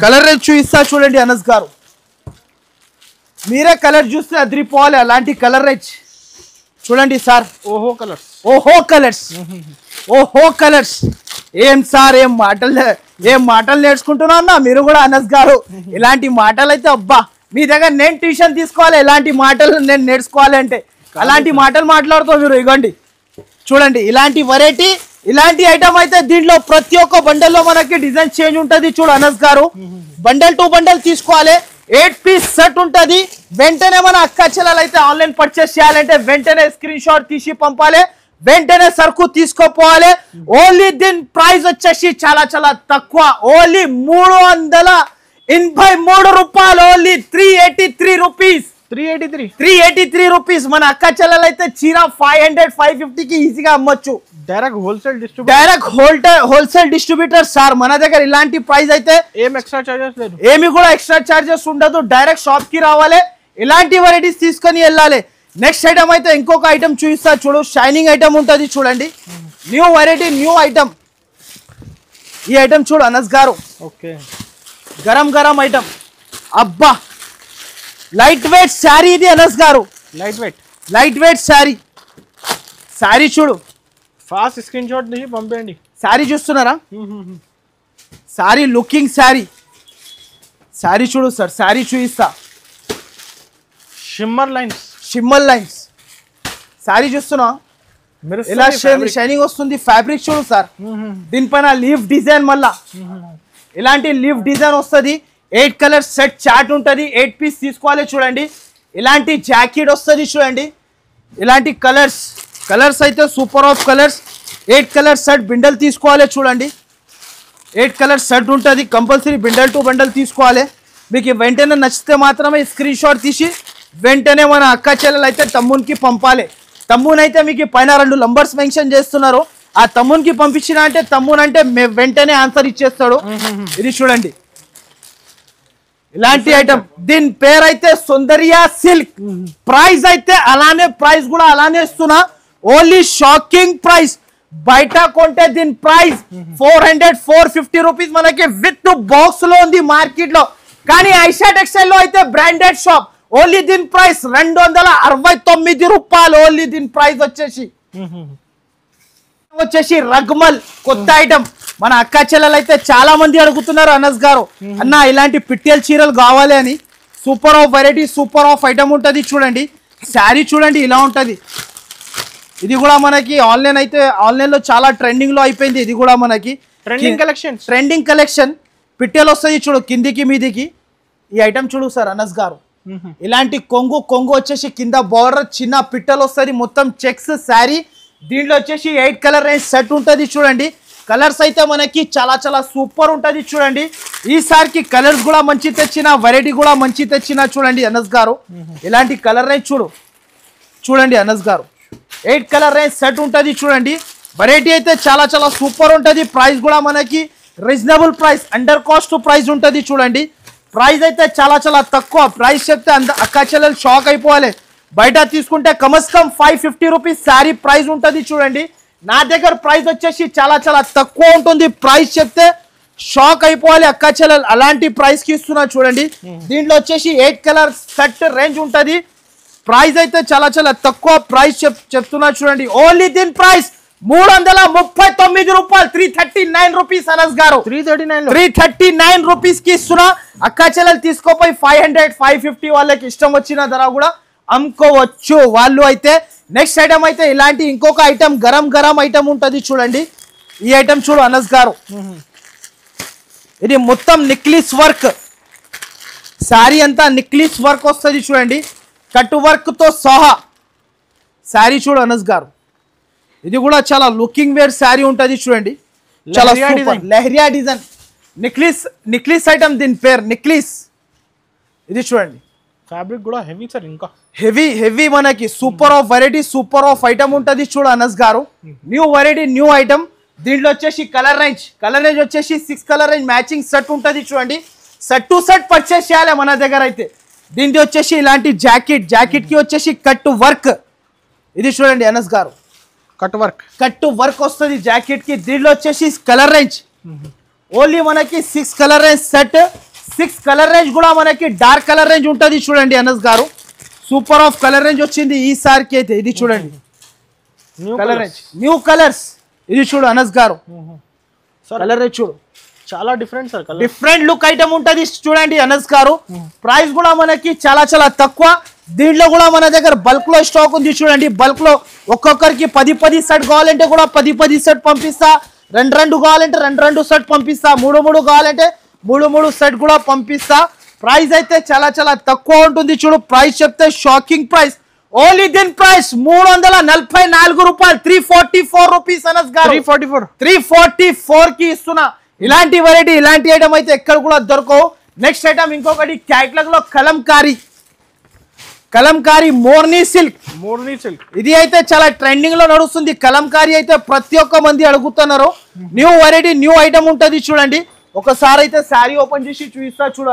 కలర్ రేంజ్ చూపిస్తా చూడండి అనస్ గారు. మీరే కలర్ చూస్తే అదిరిపోవాలి. అలాంటి కలర్ రేంజ్ చూడండి సార్, ఓహో కలర్స్. ఓహో కలర్స్, ఓహో కలర్స్. ఏం సార్ ఏం మాటలు నేర్చుకుంటున్నా అన్న మీరు కూడా అనస్ గారు. ఇలాంటి మాటలు అయితే అబ్బా, మీ దగ్గర నేను ట్యూషన్ తీసుకోవాలి, ఇలాంటి మాటలు నేను నేర్చుకోవాలి అంటే అలాంటి మాటలు మాట్లాడుతూ మీరు. ఇగోండి చూడండి, ఇలాంటి వెరైటీ, ఇలాంటి ఐటమ్ అయితే దీంట్లో ప్రతి ఒక్క బండల్లో మనకి డిజైన్ చేంజ్ ఉంటుంది. చూడు అనస్ గారు, బండల్ టు బండల్ తీసుకోవాలి. 8 పీస్ సెట్ ఉంటుంది. వెంటనే మన అక్క చెల్లెలు అయితే ఆన్లైన్ పర్చేస్ చేయాలంటే వెంటనే స్క్రీన్ షాట్ తీసి పంపాలి, వెంటనే సరుకు తీసుకోపోవాలి. ఓన్లీ దీని ప్రైస్ వచ్చేసి చాలా చాలా తక్కువ, ఓన్లీ 383 రూపాయలు, ఓన్లీ 383 రూపీస్. 383 రూపీస్. మన అక్క చెల్లెలు అయితే చీర 500-550 కి ఈజీగా అమ్మొచ్చు. Direct wholesale distributor sir. మన దగ్గర ఇలాంటి ప్రైస్ అయితే ఏమి ఎక్స్ట్రా చార్జెస్ లేదు, ఏమి కూడా ఎక్స్ట్రా చార్జెస్ ఉండదు. డైరెక్ట్ షాప్ కి రావాలి, ఇలాంటి వెరైటీస్ తీసుకొని వెళ్ళాలి. నెక్స్ట్ ఐటమ్ అయితే ఇంకొక ఐటమ్ చూపిస్తా చూడు. షైనింగ్ ఐటమ్ ఉంటుంది చూడండి, న్యూ వెరైటీ, న్యూ ఐటమ్. ఈ ఐటమ్ చూడు అనస్ గారు, ఓకే, గరం గరం ఐటమ్. అబ్బా, లైట్ వెయిట్ శారీ ఇది అనస్ గారు, లైట్ వెయిట్ శారీ. శారీ చూడు, ఫాస్ట్ స్క్రీన్ షాట్ తీసి పంపేయండి. శారీ చూస్తున్నారా, శారీ లుకింగ్ శారీ. శారీ చూడు సార్, శారీ చూపిస్తా. షిమ్మర్ లైన్స్ శారీ చూస్తున్నా, ఇలా షైనింగ్ వస్తుంది. ఫ్యాబ్రిక్ చూడు సార్, దీనిపైన లీఫ్ డిజైన్, మళ్ళా ఇలాంటి లీఫ్ డిజైన్ వస్తుంది. 8 కలర్ సెట్ చార్ట్ ఉంటుంది. 8 పీస్ తీసుకోవాలి. చూడండి, ఇలాంటి జాకెట్ వస్తుంది చూడండి. ఇలాంటి కలర్స్ అయితే super of colours. 8 colour set bundle తీసుకోవాలి. చూడండి, 8 కలర్ సెట్ ఉంటుంది. కంపల్సరీ బిండల్ టు బిండల్ తీసుకోవాలి. మీకు వెంటనే నచ్చితే మాత్రమే స్క్రీన్ షాట్ తీసి వెంటనే మన అక్క చెల్లెలు అయితే తమ్మునికి పంపాలి. తమ్మునైతే మీకు పైన 2 నంబర్స్ మెన్షన్ చేస్తున్నారు. ఆ తమ్మునికి పంపించిన అంటే తమ్మునంటే వెంటనే ఆన్సర్ ఇచ్చేస్తాడు. ఇది చూడండి, ఇలాంటి ఐటమ్. దీని పేరు అయితే సౌందర్య సిల్క్. ప్రైస్ అయితే అలానే, ప్రైస్ కూడా అలానే ఇస్తున్నా. Only shocking price. బయట కొంటే దీని ప్రైస్ 400-450 రూపీస్ మనకి విత్ బాక్స్ లో ఉంది మార్కెట్ లో. కానీ ఐషా టెక్స్టైల్ లో అయితే బ్రాండెడ్ షాప్. ఓన్లీ దీని ప్రైస్ 269 రూపాయలు. ఓన్లీ దీని ప్రైస్ వచ్చేసి రగ్మల్ కొత్త ఐటమ్. మన అక్క చెల్లెలు అయితే చాలా మంది అడుగుతున్నారు అనస్ గారు, అన్న ఇలాంటి పిట్టెల్ చీరలు కావాలి అని. Super of variety, super of item ఉంటుంది. చూడండి, శారీ చూడండి ఇలా ఉంటుంది. ఇది కూడా మనకి ఆన్లైన్ లో చాలా ట్రెండింగ్ లో అయిపోయింది. ఇది కూడా మనకి ట్రెండింగ్ కలెక్షన్. పిట్టెలు వస్తుంది చూడు, కిందికి మీదికి. ఈ ఐటమ్ చూడు సార్ అనస్ గారు, ఇలాంటి కొంగు వచ్చేసి కింద బార్డర్ చిన్న పిట్టలు వస్తుంది. మొత్తం చెక్స్ శారీ. దీంట్లో వచ్చేసి 8 కలర్ రేంజ్ సెట్ ఉంటుంది. చూడండి, కలర్స్ అయితే మనకి చాలా చాలా సూపర్ ఉంటుంది. చూడండి, ఈసారికి కలర్స్ కూడా మంచి తెచ్చిన, వెరైటీ కూడా మంచి తెచ్చిన. చూడండి అనస్ గారు, ఇలాంటి కలర్ రేంజ్ చూడండి అనస్ గారు. 8 కలర్ రేంజ్ సెట్ ఉంటుంది. చూడండి, వెరైటీ అయితే చాలా చాలా సూపర్ ఉంటుంది. ప్రైస్ కూడా మనకి reasonable price, under cost price ఉంటుంది. చూడండి, ప్రైస్ అయితే చాలా చాలా తక్కువ. ప్రైస్ చెప్తే అక్క చెల్లెలు షాక్ అయిపోవాలి. బయట తీసుకుంటే కమస్ కమ్ 550 రూపీస్ శారీ ప్రైస్ ఉంటుంది. చూడండి, నా దగ్గర ప్రైస్ వచ్చేసి చాలా చాలా తక్కువ ఉంటుంది. ప్రైస్ చెప్తే షాక్ అయిపోవాలి అక్క చెల్లెలు, అలాంటి ప్రైస్ కి ఇస్తున్నా. చూడండి, దీంట్లో వచ్చేసి 8 కలర్ సెట్ రేంజ్ ఉంటుంది. ప్రైస్ అయితే చాలా చాలా తక్కువ ప్రైస్ చెప్తున్నా. చూడండి, ఓన్లీ దీని ప్రైస్ 339 రూపాయలు. 339 రూపీస్ అనస్ గారు, 339 రూపీస్ కి ఇస్తున్నా. అక్క చెల్లెలు తీసుకోపోయి 500-550 వాళ్ళకి ఇష్టం వచ్చిన ధర కూడా అమ్ముకోవచ్చు వాళ్ళు అయితే. నెక్స్ట్ ఐటమ్ అయితే ఇలాంటి ఇంకొక ఐటమ్ గరం ఐటమ్ ఉంటుంది. చూడండి, ఈ ఐటమ్ చూడు అనస్ గారు, ఇది మొత్తం నిక్లిస్ వర్క్. శారీ అంతా నిక్లిస్ వర్క్ వస్తుంది. చూడండి, కట్ వర్క్ తో సహా శారీ చూడు అనస్ గారు. ఇది కూడా చాలా లుకింగ్ వేర్ శారీ ఉంటుంది. చూడండి, చాలా లెహరియా డిజైన్. నిక్లిస్ ఐటమ్, దీని పేరు నిక్లిస్. ఇది చూడండి, ఫ్యాబ్రిక్ కూడా హెవీ సార్, ఇంకా హెవీ మనకి super of variety, super of item ఉంటుంది. చూడు Anas garu, new variety, new item. దీంట్లో వచ్చేసి కలర్ రేంజ్ వచ్చేసి 6 కలర్ రేంజ్ మ్యాచింగ్ సెట్ ఉంటుంది. చూడండి, సెట్ టు సెట్ పర్చేస్ చేయాలి మన దగ్గర అయితే. దీంట్లో వచ్చేసి ఇలాంటి జాకెట్ కి వచ్చేసి కట్ వర్క్. ఇది చూడండి అనస్ గారు, కట్ వర్క్ వస్తుంది జాకెట్ కి. దీంట్లో వచ్చేసి కలర్ రేంజ్ ఓన్లీ మనకి 6 colour range set. 6 colour range కూడా మనకి డార్క్ కలర్ రేంజ్ ఉంటుంది. చూడండి అనస్ గారు, సూపర్ ఆఫ్ కలర్ రేంజ్ వచ్చింది ఈసారికి అయితే. ఇది చూడండి కలర్ రేంజ్, న్యూ కలర్స్. ఇది చూడు అనస్ గారు, కలర్ రేంజ్ చూడు, చాలా different sir, different look item ఉంటది చూడండి అనస్ గారు. ప్రైస్ కూడా మనకి చాలా చాలా తక్కువ. దీంట్లో కూడా మన దగ్గర బల్క్ లో స్టాక్ ఉంది చూడండి. బల్క్ లో ఒక్కొక్కరికి 10 సెట్ కావాలంటే కూడా 10 సెట్ పంపిస్తా. 2 కావాలంటే 2 సెట్ పంపిస్తా. 3 కావాలంటే 3 సెట్ కూడా పంపిస్తా. ప్రైస్ అయితే చాలా చాలా తక్కువ ఉంటుంది చూడు. ప్రైస్ చెప్తే షాకింగ్ ప్రైస్. ఓన్లీ దీని ప్రైస్ 344 రూపాయలు, 344 రూపీస్ అనస్ గారు. 344 కి ఇస్తున్నా. ఇలాంటి వెరైటీ, ఇలాంటి ఐటమ్ అయితే ఎక్కడ కూడా దొరకవు. నెక్స్ట్ ఐటమ్ ఇంకొకటి క్యాట్లాగ్ లో కలంకారీ మోర్నీ సిల్క్. ఇది అయితే చాలా ట్రెండింగ్ లో నడుస్తుంది. కలంకారీ అయితే ప్రతి ఒక్క మంది అడుగుతున్నారు. న్యూ వెరైటీ, న్యూ ఐటమ్ ఉంటది చూడండి. ఒకసారి అయితే శారీ ఓపెన్ చేసి చూపిస్తా చూడు.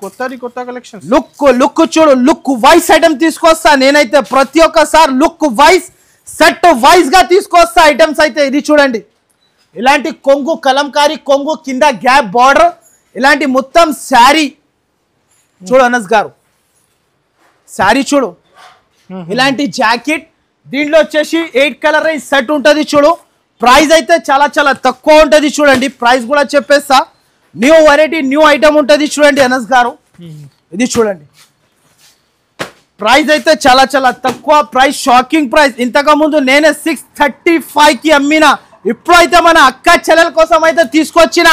కొత్త కలెక్షన్. లుక్ చూడు, లుక్ వైస్ ఐటమ్ తీసుకొస్తా నేనైతే. ప్రతి ఒక్కసారి లుక్ వైస్, సెట్ వైస్ గా తీసుకొస్తా ఐటమ్స్ అయితే. ఇది చూడండి, ఇలాంటి కొంగు, కలంకారీ కొంగు, కింద గ్యాప్ బార్డర్, ఇలాంటి మొత్తం శారీ చూడు అనస్ గారు. శారీ చూడు, ఇలాంటి జాకెట్. దీంట్లో వచ్చేసి 8 కలర్ రేంజ్ సెట్ ఉంటుంది చూడు. ప్రైస్ అయితే చాలా చాలా తక్కువ ఉంటుంది చూడండి. ప్రైస్ కూడా చెప్పేస్తా. న్యూ వెరైటీ, న్యూ ఐటమ్ ఉంటుంది చూడండి అనస్ గారు. ఇది చూడండి, ప్రైస్ అయితే చాలా చాలా తక్కువ. Price shocking price. ఇంతకు ముందు నేనే 635 కి అమ్మినా. ఇప్పుడైతే మన అక్క చెల్లెల కోసం అయితే తీసుకొచ్చిన.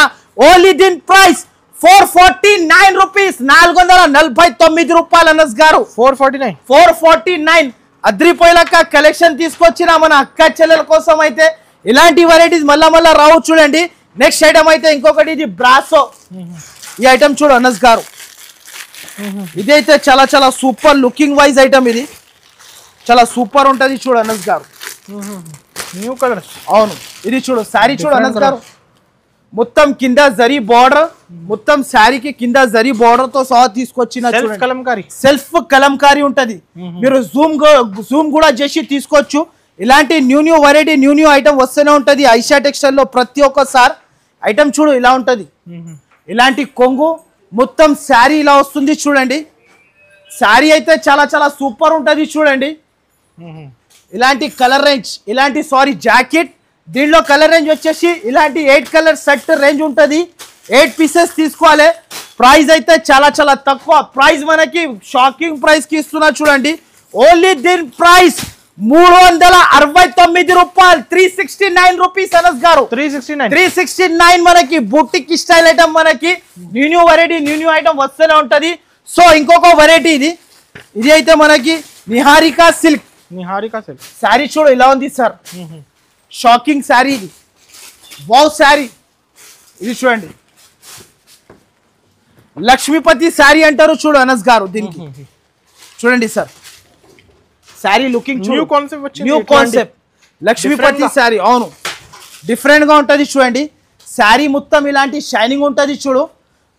ఓన్లీ దీని ప్రైస్ 449 రూపీస్, 449 రూపాయలు అనస్ గారు. 449 అద్రిపోయిలక్క కలెక్షన్ తీసుకొచ్చిన మన అక్క చెల్లెల కోసం అయితే. ఇలాంటి వెరైటీస్ మళ్ళా రావు చూడండి. నెక్స్ట్ ఐటమ్ అయితే ఇంకొకటి, ఇది బ్రాసో. ఈ ఐటమ్ చూడు అనస్ గారు. ఇది అయితే చాలా చాలా సూపర్ లుకింగ్ వైజ్ ఐటమ్. ఇది చాలా సూపర్ ఉంటది చూడు అనస్ గారు. New colour. అవును, ఇది చూడు శారీ చూడు అనస్ గారు. మొత్తం కింద జరీ బార్డర్, మొత్తం శారీకి కింద జరీ బార్డర్ తో సహా తీసుకొచ్చిన సెల్ఫ్ కలంకారీ ఉంటది. మీరు జూమ్ కూడా చేసి తీసుకోవచ్చు. ఇలాంటి న్యూ వెరైటీ, న్యూ ఐటమ్ వస్తూనే ఉంటది ఐషా టెక్స్టైల్ లో. ప్రతి ఒక్కసారి ఐటమ్ చూడు ఇలా ఉంటది. ఇలాంటి కొంగు, మొత్తం శారీ ఇలా వస్తుంది చూడండి. శారీ అయితే చాలా చాలా సూపర్ ఉంటది చూడండి. ఇలాంటి కలర్ రేంజ్, ఇలాంటి జాకెట్. దీనిలో కలర్ రేంజ్ వచ్చేసి ఇలాంటి 8 కలర్ సెట్ రేంజ్ ఉంటుంది. 8 పీసెస్ తీసుకోవాలి. ప్రైస్ అయితే చాలా చాలా తక్కువ. ప్రైస్ మనకి షాకింగ్ ప్రైస్ కి ఇస్తున్నా చూడండి. ఓన్లీ దీని ప్రైస్ 369 రూపాయలు, 369 రూపీస్ అనస్ గారు. 369 మనకి బుటిక్ స్టైల్ ఐటమ్. మనకి న్యూ వెరైటీ, న్యూ ఐటమ్ వస్తూనే ఉంటది. సో ఇంకొక వెరైటీ ఇది అయితే మనకి నిహారికా సిల్క్. శారీ చూడు ఇలా ఉంది సార్. షాకింగ్ శారీ ఇది. వావ్ శారీ. ఇది చూడండి, లక్ష్మీపతి శారీ అంటారు చూడు అనస్ గారు. దీనికి చూడండి sir, sari looking new concept. Lakshmipati sari. అవును, డిఫరెంట్ గా ఉంటది చూడండి. శారీ మొత్తం ఇలాంటి షైనింగ్ ఉంటది చూడు.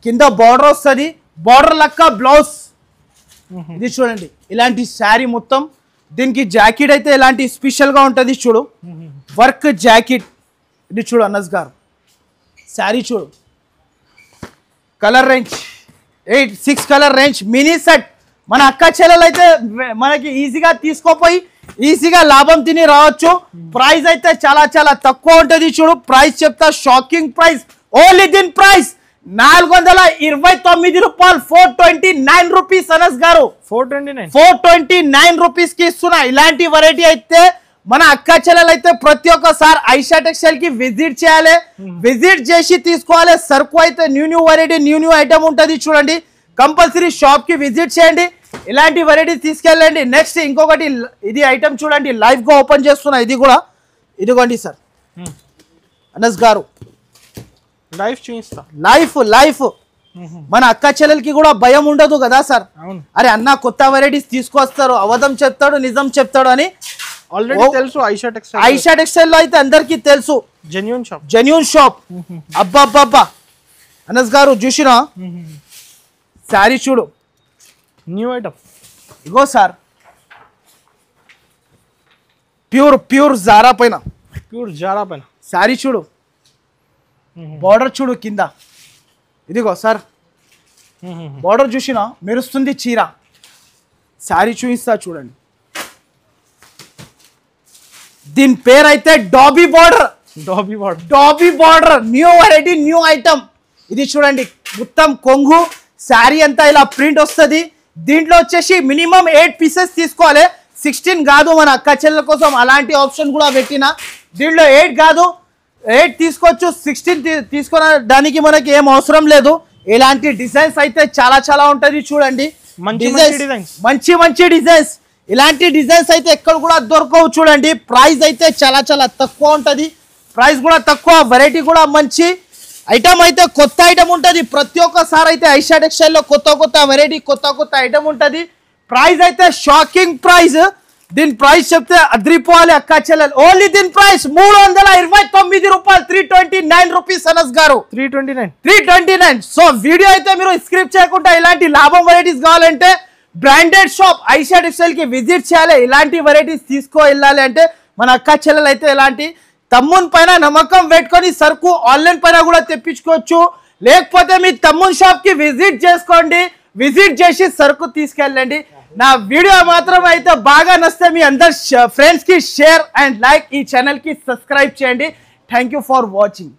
కింద బార్డర్ వస్తుంది, బార్డర్ లక్క బ్లౌజ్. ఇది చూడండి, ఇలాంటి శారీ మొత్తం. దీనికి జాకెట్ అయితే ఇలాంటి స్పెషల్ గా ఉంటది చూడు, వర్క్ జాకెట్. ఇది చూడు అనస్ గారు. శారీ చూడు, colour range 6 colour range mini set. మన అక్క చెల్లెలు అయితే మనకి ఈజీగా తీసుకోపోయి ఈజీగా లాభం తిని రావచ్చు. ప్రైస్ అయితే చాలా చాలా తక్కువ ఉంటుంది చూడు. ప్రైస్ చెప్తా, షాకింగ్ ప్రైస్. ఓన్లీ దీని ప్రైస్ 429 రూపాయలు, 429 రూపీస్ అనస్ గారు. 429 రూపీస్ కి ఇస్తున్నా. ఇలాంటి వెరైటీ అయితే మన అక్క చెల్లెలు అయితే ప్రతి ఒక్కసారి ఐషా టెక్స్టైల్ కి విజిట్ చేయాలి. విజిట్ చేసి తీసుకోవాలి. సరుకు అయితే న్యూ వెరైటీ, న్యూ ఐటమ్ ఉంటుంది చూడండి. కంపల్సరీ షాప్ కి విజిట్ చేయండి. ఇలాంటి వెరైటీ తీసుకెళ్ళండి. నెక్స్ట్ ఇంకొకటి, ఇది ఐటమ్ చూడండి, లైవ్ గా ఓపెన్ చేస్తున్నా. ఇది కూడా ఇదిగోండి సార్ అనస్ గారు. లైఫ్ మన అక్క చెల్లెలకి కూడా భయం ఉండదు కదా సార్. అరే అన్న కొత్త వెరైటీస్ తీసుకొస్తారు, అబద్ధం చెప్తాడు, నిజం చెప్తాడు అని ఆల్రెడీ తెలుసు. ఐషా టెక్స్టైల్ లో అయితే అందరికి తెలుసు, జెన్యూన్ షాప్. అబ్బా అనస్ గారు చూసినా శారీ చూడు, న్యూ ఐటమ్. ఇగో సార్, ప్యూర్ జారా పైన శారీ చూడు. బార్డర్ చూడు కింద. ఇదిగో సార్, బార్డర్ చూసినా మెరుస్తుంది చీర. శారీ చూపిస్తా చూడండి. దీని పేరు అయితే dobby border new variety new item. ఇది చూడండి మొత్తం కొంగు శారీ అంతా ఇలా ప్రింట్ వస్తుంది. దీంట్లో వచ్చేసి మినిమం 8 పీసెస్ తీసుకోవాలి, 16 కాదు. మన అక్క చెల్లెల కోసం అలాంటి ఆప్షన్ కూడా పెట్టిన. దీంట్లో 8 కాదు 8 తీసుకోవచ్చు, 16 తీసుకోవడానికి మనకి ఏం అవసరం లేదు. ఇలాంటి డిజైన్స్ అయితే చాలా చాలా ఉంటుంది చూడండి. మంచి డిజైన్స్. ఇలాంటి డిజైన్స్ అయితే ఎక్కడ కూడా దొరకవు చూడండి. ప్రైస్ అయితే చాలా చాలా తక్కువ ఉంటుంది, ప్రైస్ కూడా తక్కువ, వెరైటీ కూడా మంచి ఐటమ్ అయితే కొత్త ఐటమ్ ఉంటుంది. ప్రతి ఒక్కసారి అయితే ఐషా టెక్స్టైల్లో కొత్త వెరైటీ కొత్త ఐటమ్ ఉంటుంది. ప్రైస్ అయితే షాకింగ్ ప్రైస్. దీని ప్రైస్ చెప్తే అద్రిపోవాలి అక్క చెల్లెలు. ఓన్లీ దీని ప్రైస్ 329 రూపాయలు, 329 రూపీస్ అనస్ గారు, 329. సో వీడియో అయితే మీరు స్క్రిప్ట్ చేయకుండా ఇలాంటి లాభం వెరైటీస్ కావాలంటే బ్రాండెడ్ షాప్ ఐషా టెక్స్టైల్ కి విజిట్ చేయాలి. ఇలాంటి వెరైటీస్ తీసుకో వెళ్ళాలి అంటే మన అక్క చెల్లెలు అయితే ఇలాంటి తమ్మున్ పైన నమ్మకం పెట్టుకొని సరుకు ఆన్లైన్ పైన కూడా తెప్పించుకోవచ్చు. లేకపోతే మీ తమ్మున్ షాప్ కి విజిట్ చేసుకోండి, విజిట్ చేసి సరుకు తీసుకెళ్ళండి. నా వీడియో మాత్రం అయితే బాగా నచ్చితే మీ అందరు ఫ్రెండ్స్ కి షేర్ అండ్ లైక్, ఈ ఛానల్ కి సబ్స్క్రైబ్ చేయండి. Thank you for watching.